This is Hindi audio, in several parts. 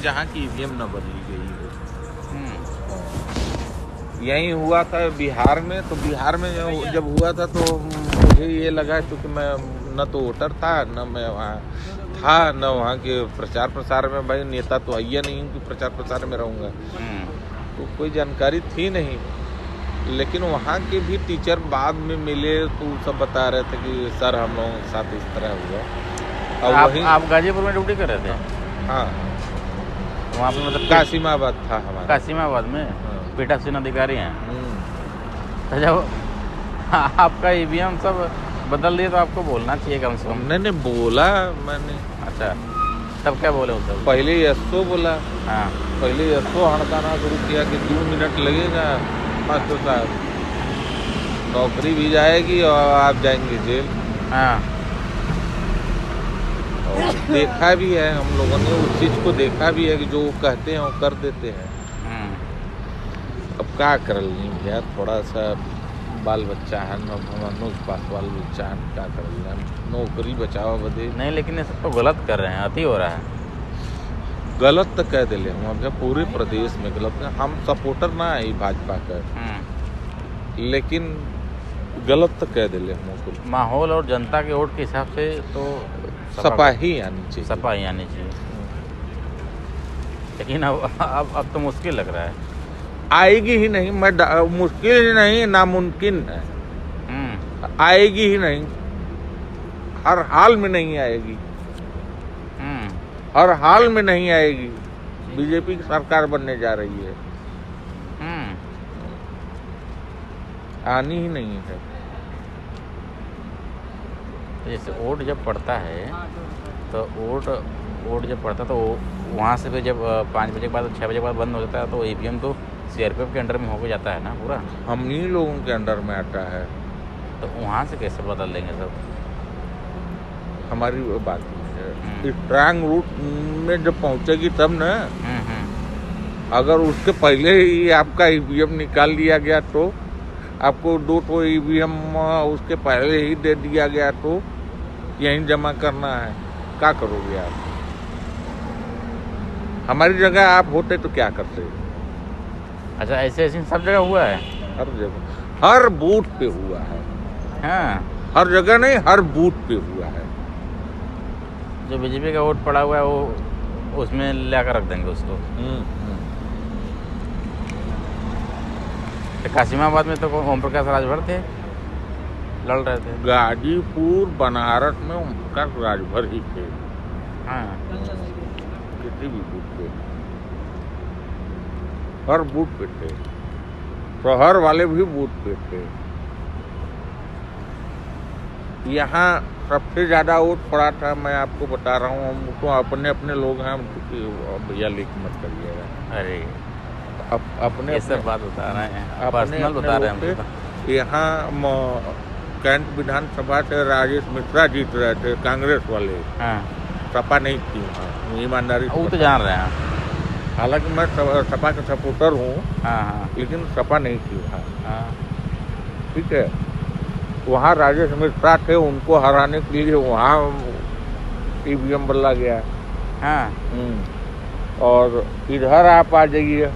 जहाँ की ईवीएम न बदली गई हो। यही हुआ था बिहार में, तो बिहार में जब हुआ था तो मुझे ये लगा, क्योंकि मैं न तो वोटर था, न मैं वहाँ था, न वहाँ के प्रचार प्रसार में, भाई नेता तो आइया नहीं कि प्रचार प्रसार में रहूँगा, तो कोई जानकारी थी नहीं। लेकिन वहाँ के भी टीचर बाद में मिले तो सब बता रहे थे कि सर हम लोगों के साथ इस तरह हुआ। और आप गाजीपुर में ड्यूटी कर रहे थे? हाँ, वहाँ पे मतलब कासिमाबाद था हमारा। कासिमाबाद में पीठासीन अधिकारी हैं। तो जब आपका ईवीएम सब बदल दिए तो आपको बोलना चाहिए कम से कम। नहीं बोला मैंने। अच्छा, तब क्या बोले उस सब? पहले यस्सो बोला। हाँ, पहले यस्सो हड़काना शुरू किया कि 2 मिनट लगेगा मास्टर साहब, नौकरी भी जाएगी और आप जाएंगे जेल। हाँ, और देखा भी है हम लोगों ने, उस चीज़ को देखा भी है कि जो वो कहते हैं वो कर देते हैं। अब क्या कर ली भैया, थोड़ा सा बाल बच्चा है, मनोज पास बाल बच्चा है, क्या कर लिया, नौकरी बचाओ बदे। नहीं लेकिन ये सब तो गलत कर रहे हैं, अति हो रहा है। गलत तो कह दिले हम, अब पूरे प्रदेश में गलत है। हम सपोर्टर ना है भाजपा का, लेकिन गलत तो कह दिले हम। माहौल और जनता के वोट के हिसाब से तो सपा ही आनी चाहिए, सपा ही आनी चाहिए। लेकिन अब तो मुश्किल लग रहा है। आएगी ही नहीं, मैं मुश्किल ही नहीं, नामुमकिन है। आएगी ही नहीं, हर हाल में नहीं आएगी, हर हाल में नहीं आएगी। बीजेपी की सरकार बनने जा रही है, आनी ही नहीं है। जैसे वोट जब पड़ता है तो वोट जब पड़ता है तो वहाँ से फिर जब 5 बजे के बाद 6 बजे के बाद बंद हो जाता है तो ईवीएम तो सीआरपीएफ के अंडर में होकर जाता है ना पूरा। हम ही लोगों के अंडर में आता है, तो वहाँ से कैसे बदल देंगे सब? हमारी वो बात है, स्ट्रांग रूट में जब पहुँचेगी तब ना। अगर उसके पहले ही आपका ईवीएम निकाल लिया गया तो, आपको 2 ईवीएम उसके पहले ही दे दिया गया तो यहीं जमा करना है, क्या करोगे आप? हमारी जगह आप होते तो क्या करते? अच्छा, ऐसे सब जगह हुआ है? हर जगह, हर बूथ पे हुआ है। हाँ, हर जगह नहीं, हर बूथ पे हुआ है। जो बीजेपी का वोट पड़ा हुआ है वो उसमें लाकर रख देंगे उसको। कासिमाबाद में तो ओम प्रकाश राजभर थे, लड़ रहे थे। गाजीपुर बनारस में ओम प्रकाश राजभर ही थे। हाँ, किसी भी बूथ पे, हर बूथ पे थे, शहर वाले भी बूथ पे थे। यहाँ सबसे ज़्यादा वोट पड़ा था, मैं आपको बता रहा हूँ, हम तो अपने अपने लोग हैं, भैया लीक मत करिएगा। अरे अपने ये सब बात बता रहे हैं, पर्सनल बता रहे हैं। यहाँ कैंट विधानसभा से राजेश मिश्रा जीत रहे थे, कांग्रेस वाले। हाँ, सपा नहीं थी वहाँ, ईमानदारी वो तो जान रहे हैं। हालांकि मैं सपा का सपोर्टर हूँ। हाँ, लेकिन सपा नहीं थी वहाँ। हाँ, ठीक है, वहाँ राजेश मिश्रा थे, उनको हराने के लिए वहाँ ईवीएम बदला गया। हाँ, और इधर आप आ जाइए,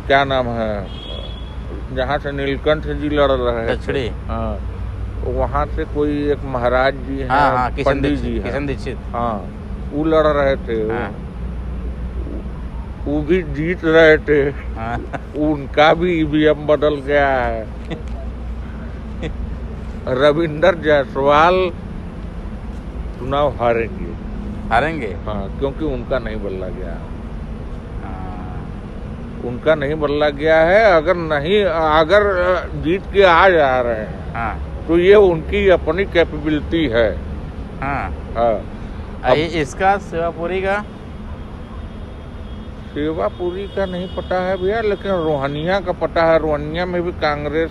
क्या नाम है, जहाँ से नीलकंठ जी लड़ रहे थे, हाँ, वहाँ से कोई एक महाराज जी हैं, हाँ, पंडित जी, किशन दीक्षित, हाँ, वो लड़ रहे थे। हाँ, वो भी जीत रहे थे। हाँ, उनका भी ईवीएम बदल गया है। रविंदर जायसवाल चुनाव हारेंगे। हाँ, क्योंकि उनका नहीं बदला गया, उनका नहीं बदला गया है। अगर जीत के आ जा रहे हैं, हाँ, तो ये उनकी अपनी कैपेबिलिटी है। हाँ, हाँ, इसका सेवापुरी का नहीं पता है भैया, लेकिन रोहनिया का पता है। रोहनिया में भी कांग्रेस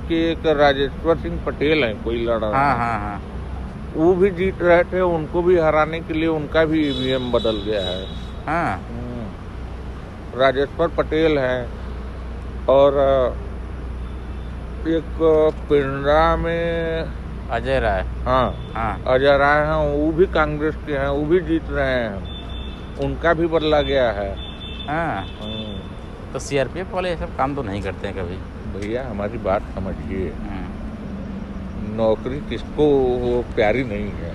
के एक राजेश्वर सिंह पटेल हैं, कोई लड़ रहा है। हाँ, वो भी जीत रहे थे, उनको भी हराने के लिए उनका भी ईवीएम बदल गया है। हाँ, राजेश्वर पटेल हैं, और एक पिंडरा में अजय राय। हाँ हाँ अजय राय हैं, वो भी कांग्रेस के हैं, वो भी जीत रहे हैं, उनका भी बदला गया है। हाँ, तो सीआरपीएफ वाले ये सब काम तो नहीं करते हैं कभी। भैया हमारी बात समझिए, नौकरी किसको वो प्यारी नहीं है,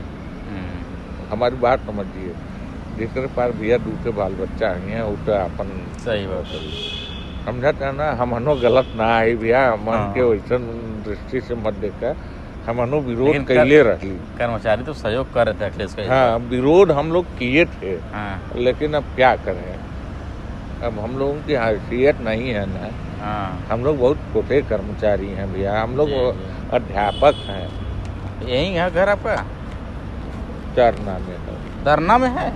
हमारी बात समझिए। जिसके पास भैया दूसरे बाल बच्चा हैं वो तो अपन सही बात है। समझते हैं ना, हमनो गलत ना आई भैया, मन हाँ। के वैसन दृष्टि से मत देखकर हमनो विरोध लेकिन कैले रही। कर्मचारी तो सहयोग कर रहे थे अखिलेश का। हाँ विरोध हम लोग किए थे, हाँ लेकिन अब क्या करें, अब हम लोगों की हैसियत नहीं है ना। हाँ, हम लोग बहुत छोटे कर्मचारी हैं भैया, हम लोग जी, जी। अध्यापक हैं। यही है घर आपका? चरना में है। धरना में है?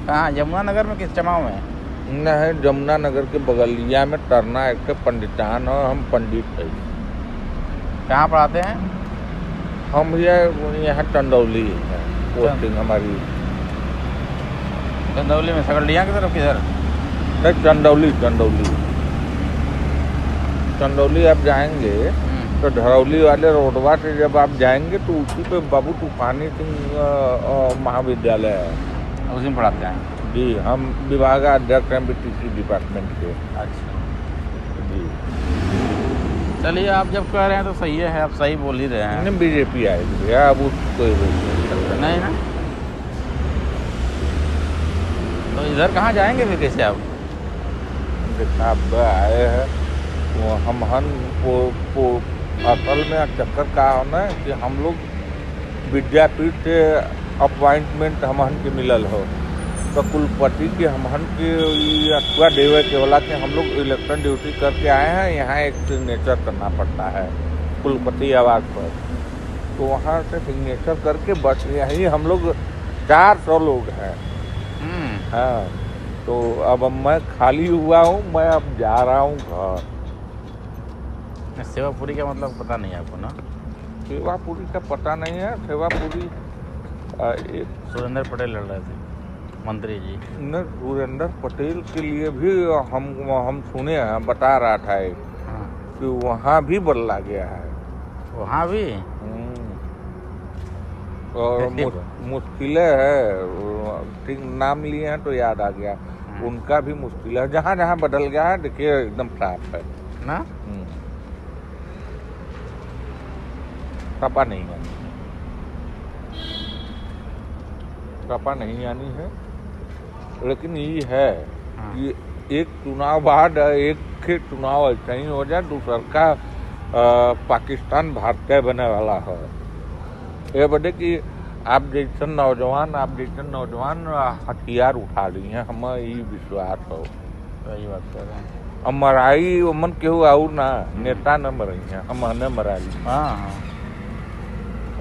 कहाँ, यमुनानगर में किस जमाव में? न है जमुना नगर के बगलिया में टरना एक के पंडितान और हम पंडित हैं। कहाँ पढ़ाते हैं? हम भैया यहाँ चंदौली है पोस्टिंग हमारी। चंदौली में सकरडिया की तरफ किधर? नहीं चंदौली चंदौली आप जाएंगे तो धरौली वाले रोडवा से जब आप जाएंगे तो उसी पे बाबू तूफानी सिंह महाविद्यालय है, उसी में पढ़ाते हैं। जी। हम विभागाध्यक्ष हैं बीटीसी डिपार्टमेंट के। अच्छा जी। चलिए, आप जब कह रहे हैं तो सही है, आप सही बोल ही रहे हैं। नहीं बीजेपी आएगी भैया, अब उसको नहीं ना, तो इधर कहाँ जाएंगे फिर कैसे आप? अब आए हैं वो हमहन असल में चक्कर का है ना कि हम लोग विद्यापीठ से अपॉइंटमेंट हमहन के मिलल हो, तो कुलपति के हमहन के अथवा देवे के होला कि हम लोग इलेक्शन ड्यूटी करके आए हैं, यहाँ एक सिग्नेचर करना पड़ता है कुलपति आवास पर, तो वहाँ से सिग्नेचर करके बस यही हम लोग 400 लोग हैं। हाँ, तो अब मैं खाली हुआ हूँ, मैं अब जा रहा हूँ घर। सेवापुरी का मतलब पता नहीं है आपको ना? सेवापुरी का पता नहीं है। सेवापुरी एक सुरेंद्र पटेल लड़ रहे थे, मंत्री जी। न सुरेंद्र पटेल के लिए भी हम सुने हैं, बता रहा था एक कि वहाँ भी बदला गया है। वहाँ भी और मुश्किल है, ठीक नाम लिए हैं तो याद आ गया, उनका भी मुश्किल है। जहाँ जहाँ बदल गया है देखिए एकदम साफ है ना। सपा नहीं आनी है, लेकिन ये है कि एक चुनाव बाद एक चुनाव ऐसा ही हो जाए, दूसर का पाकिस्तान भारतीय बने वाला है। ये बदे कि आप जैसे नौजवान हथियार उठा ली हैं, हमें ये विश्वास हो। सही बात कर रहे हैं। अब मराई मन केहू आऊ ना, नेता न मरई हैं, हम न मराई। हाँ,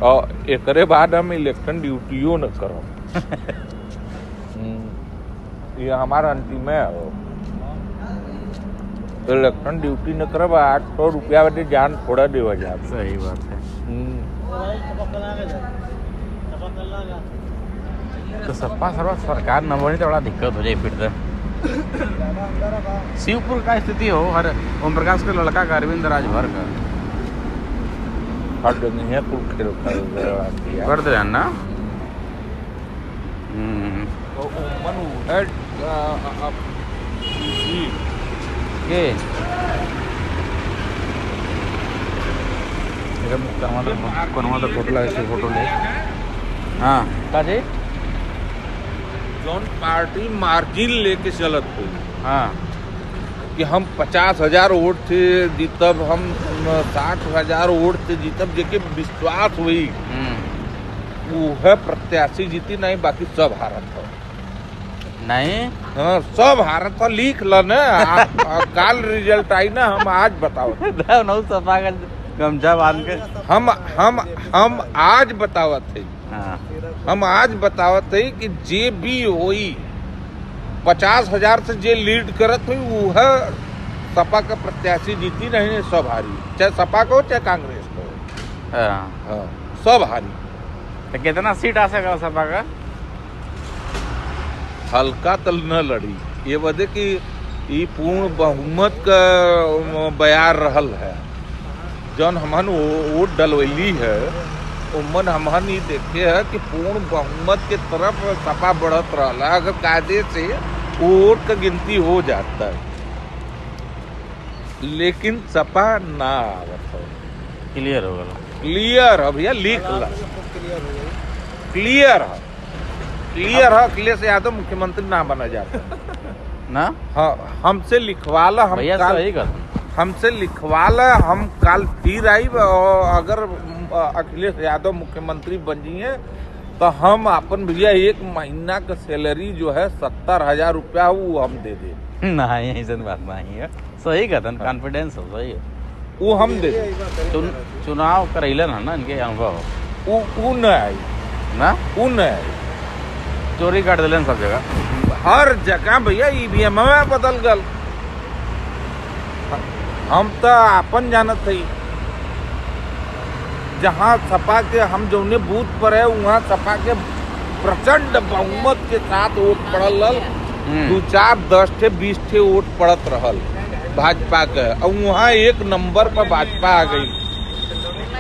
और एकरे बाद हम इलेक्शन ड्यूटियों न करो। ये हमारा अंतिम है। इलेक्शन ड्यूटी न करब, 800 रुपया वाले जान थोड़ा देवा जाए। सही बात है। तो सपा सरकार न बनी तो बड़ा दिक्कत हो जाए फिर तो। शिवपुर का स्थिति हो, हर ओम प्रकाश के लड़का का अरविंद राजभर का हर जगह कुल खेल कर दे ना। के तो फोटो लगे, फोटो ले। हाँ का जी, जौन पार्टी मार्जिन लेके चलत हुई, हाँ कि हम 50,000 वोट से जीतब, हम 60,000 वोट से जीतब, जेके विश्वास हुई वो है प्रत्याशी जीती नहीं, बाकी सब हारत हो। नहीं, हाँ सब हारत हो, लिख ल न। काल रिजल्ट आई ना, हम आज बताओ। नौ सपा का गमछा बांध के हम आज बतावत है। हाँ, हम आज बतावत है कि जे भी होई 50,000 से जे लीड करत हुई वो है सपा का प्रत्याशी जीती नहीं, सब हारी, चाहे सपा को चाहे कांग्रेस को। हाँ, सब हारी। तो कितना सीट आ सका सपा का? हल्का तल न लड़ी, ये वजह कि ये पूर्ण बहुमत का बयार रहल है। जौन हमन वोट डलवैली है उमन हमहन ही देखे है कि पूर्ण बहुमत के तरफ सपा बढ़त रहा। अगर कायदे से वोट का गिनती हो जाता है, लेकिन सपा ना आवत है। क्लियर हो गया। क्लियर है भैया, लिख ला, क्लियर है, क्लियर है। अखिलेश यादव मुख्यमंत्री ना बना जाता ना। हाँ, हमसे लिखवा ला, हम भैया काल सही कर। हमसे लिखवा ला, हम काल फिर आई। और अगर अखिलेश यादव मुख्यमंत्री बन जाइए तो हम अपन भैया 1 महीना का सैलरी जो है 70,000 रुपया वो हम दे दे। नहीं ऐसा बात नहीं है, सही कहते कॉन्फिडेंस हो, सही है। वो हम दे दे। चुनाव करैलन है ना, इनके अनुभव वो न आई ना, वो न आई। चोरी काट दिलन सब जगह, हर जगह भैया ईवीएम में बदल गल। हम तो अपन जानत हई, जहाँ सपा के हम जौने बूथ पर है वहाँ सपा के प्रचंड बहुमत के साथ वोट पड़ल। 2, 4, 10 ठे 20 ठे वोट पड़त रहल भाजपा के, और वहाँ 1 नंबर पर भाजपा आ गई।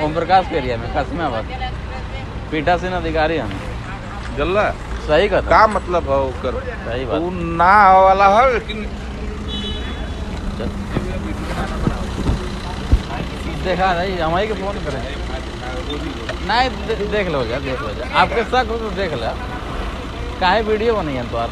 ओम प्रकाश के एरिया में कासिमाबाद पीठासीन अधिकारी हम जल्ला सही कहता का मतलब है ओकर, सही बात। वो ना वाला है। लेकिन देखा नहीं, हम ही के फोन करें नहीं, देख लो जा, देख लो जा, आपके शक हो तो देख लो, काहे वीडियो बनी है तो आप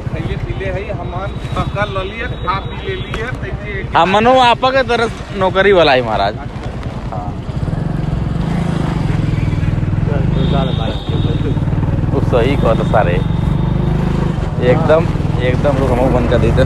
खाइए पीले है हमान पका ललिए, खा पी ले लिए। हमनो आपा के तरफ नौकरी वाला है महाराज। हाँ तो सही कहता सारे, एकदम लोग हम बंद कर दी थे।